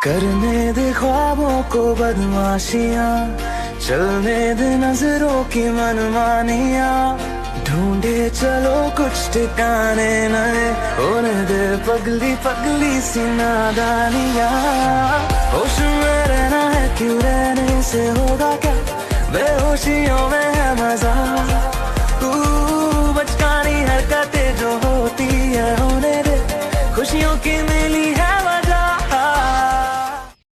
करने दे ख्वाबों को बदमाशियां, चलने दे नजरों की मनमानियां, ढूंढे चलो कुछ ठिकाने नए, होने दे पगली पगली सी नादानियां। होश में रहना है क्यों, रहने से होगा क्या, बेहोशियों में है मजा।